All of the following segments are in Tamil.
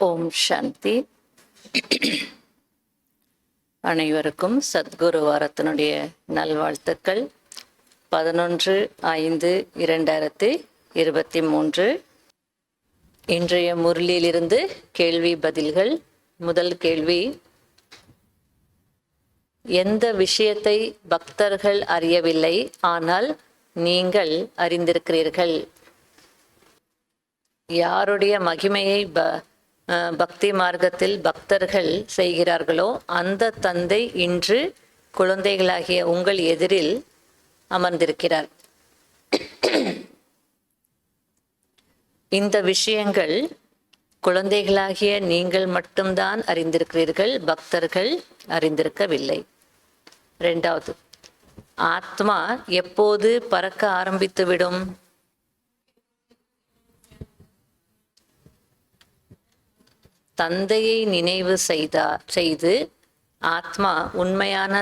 ஓம் சாந்தி. அனைவருக்கும் சத்குரு வாரத்தினுடைய நல்வாழ்த்துக்கள். 11/5/2023 இன்றைய முரளியிலிருந்து கேள்வி பதில்கள். முதல் கேள்வி: எந்த விஷயத்தை பக்தர்கள் அறியவில்லை, ஆனால் நீங்கள் அறிந்திருக்கிறீர்கள்? யாருடைய மகிமையை பக்தி மார்க்கத்தில் பக்தர்கள் செய்கிறார்களோ அந்த தந்தை இன்று குழந்தைகளாகிய உங்கள் எதிரில் அமர்ந்திருக்கிறார். இந்த விஷயங்கள் குழந்தைகளாகிய நீங்கள் மட்டும்தான் அறிந்திருக்கிறீர்கள், பக்தர்கள் அறிந்திருக்கவில்லை. 2வது, ஆத்மா எப்போது பறக்க ஆரம்பித்துவிடும்? தந்தையை நினைவு செய்து ஆத்மா உண்மையான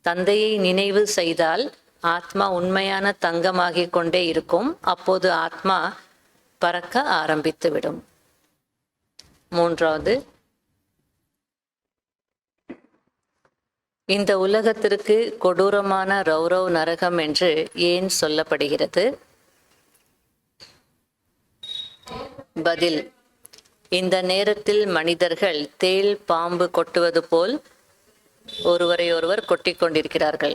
தந்தையை நினைவு செய்தால் ஆத்மா உண்மையான தங்கமாகிக் கொண்டே இருக்கும். அப்போது ஆத்மா பறக்க ஆரம்பித்துவிடும். 3வது, இந்த உலகத்திற்கு கொடூரமான ரௌரவ் நரகம் என்று ஏன் சொல்லப்படுகிறது? பதில்: இந்த நேரத்தில் மனிதர்கள் தேள் பாம்பு கொட்டுவது போல் ஒருவரை ஒருவர் கொட்டிக் கொண்டிருக்கிறார்கள்.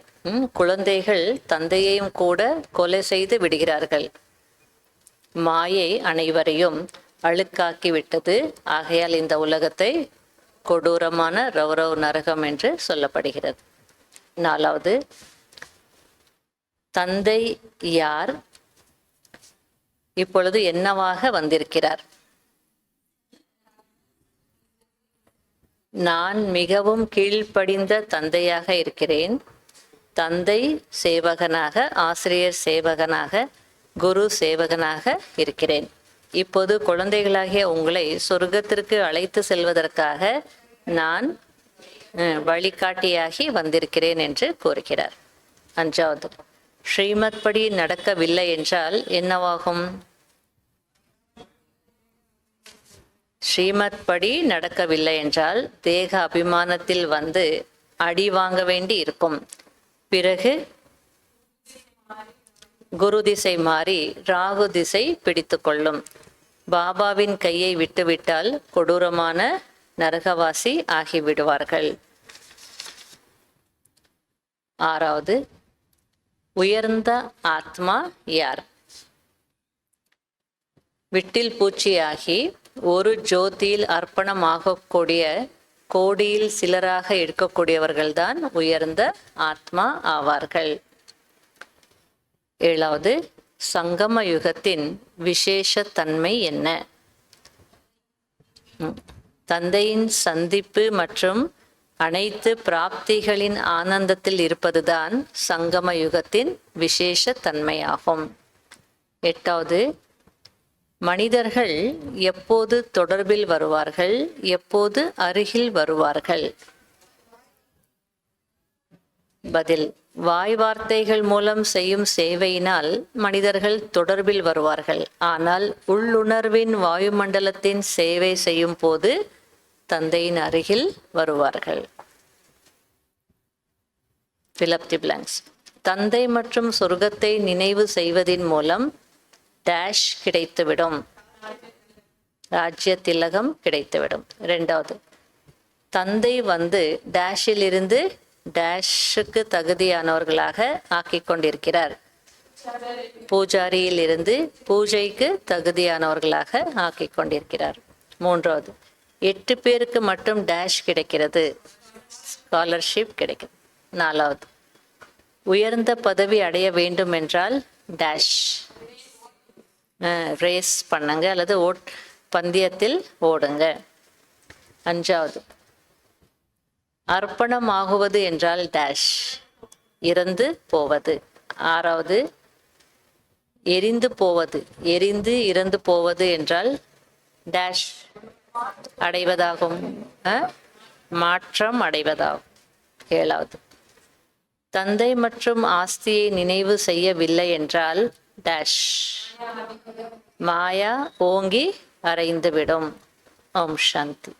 குழந்தைகள் தந்தையையும் கூட கொலை செய்து விடுகிறார்கள். மாயை அனைவரையும் அழுக்காக்கி விட்டது. ஆகையால் இந்த உலகத்தை கொடூரமான ரௌரவ் நரகம் என்று சொல்லப்படுகிறது. 4வது, தந்தை யார்? இப்பொழுது என்னவாக வந்திருக்கிறார்? நான் மிகவும் கீழ்ப்படிந்த தந்தையாக இருக்கிறேன். தந்தை சேவகனாக, ஆசிரியர் சேவகனாக, குரு சேவகனாக இருக்கிறேன். இப்போது குழந்தைகளாகிய உங்களை சொர்க்கத்திற்கு அழைத்து செல்வதற்காக நான் வழிகாட்டியாகி வந்திருக்கிறேன் என்று கூறுகிறார். 5வது, ஸ்ரீமத் படி நடக்கவில்லை என்றால் என்னவாகும்? ஸ்ரீமத் படி நடக்கவில்லை என்றால் தேக அபிமானத்தில் வந்து அடி வாங்க வேண்டி இருக்கும். பிறகு குரு திசை மாறி ராகு திசை பிடித்து கொள்ளும். பாபாவின் கையை விட்டுவிட்டால் கொடூரமான நரகவாசி ஆகிவிடுவார்கள். 6வது, உயர்ந்த ஆத்மா யார்? விட்டில் பூச்சியாகி ஒரு ஜோதியில் அர்ப்பணமாகக்கூடிய கோடியில் சிலராக இருக்கக்கூடியவர்கள்தான் உயர்ந்த ஆத்மா ஆவார்கள். 7வது, சங்கம யுகத்தின் விசேஷ தன்மை என்ன? தந்தையின் சந்திப்பு மற்றும் அனைத்து பிராப்திகளின் ஆனந்தத்தில் இருப்பதுதான் சங்கம யுகத்தின் விசேஷ தன்மையாகும். 8வது, மனிதர்கள் எப்போது தொடர்பில் வருவார்கள், எப்போது அருகில் வருவார்கள்? பதில்: வாய் வார்த்தைகள் மூலம் செய்யும் சேவையினால் மனிதர்கள் தொடர்பில் வருவார்கள். ஆனால் உள்ளுணர்வின் வாயுமண்டலத்தின் சேவை செய்யும் போது தந்தையின் அருகில் வருவார்கள். Fill up the blanks. தந்தை மற்றும் சொர்க்கத்தை நினைவு செய்வதின் மூலம் டேஷ் கிடைத்துவிடும், ராஜ்ய திலகம் கிடைத்துவிடும். 2வது, தந்தை வந்து டேஷில் இருந்து டேஷுக்கு தகுதியானவர்களாக ஆக்கிக் கொண்டிருக்கிறார். பூஜாரியில் இருந்து பூஜைக்கு தகுதியானவர்களாக ஆக்கிக் கொண்டிருக்கிறார். 3வது, 8 பேருக்கு மட்டும் டேஷ் கிடைக்கிறது, ஸ்காலர்ஷிப் கிடைக்கிறது. 4வது, உயர்ந்த பதவி அடைய வேண்டும் என்றால் டேஷ் ரேஸ் பண்ணுங்க அல்லது பந்தயத்தில் ஓடுங்க. 5வது, அர்ப்பணமாகுவது என்றால் டேஷ் இறந்து போவது. 6வது, எரிந்து போவது, எரிந்து இறந்து போவது என்றால் டேஷ் அடைவதாகும், மாற்றம் அடைவதாகும். 7வது, தந்தை மற்றும் ஆஸ்தியை நினைவு செய்யவில்லை என்றால் டேஷ் மாயா ஓங்கி அறைந்துவிடும். ஓம் சாந்தி.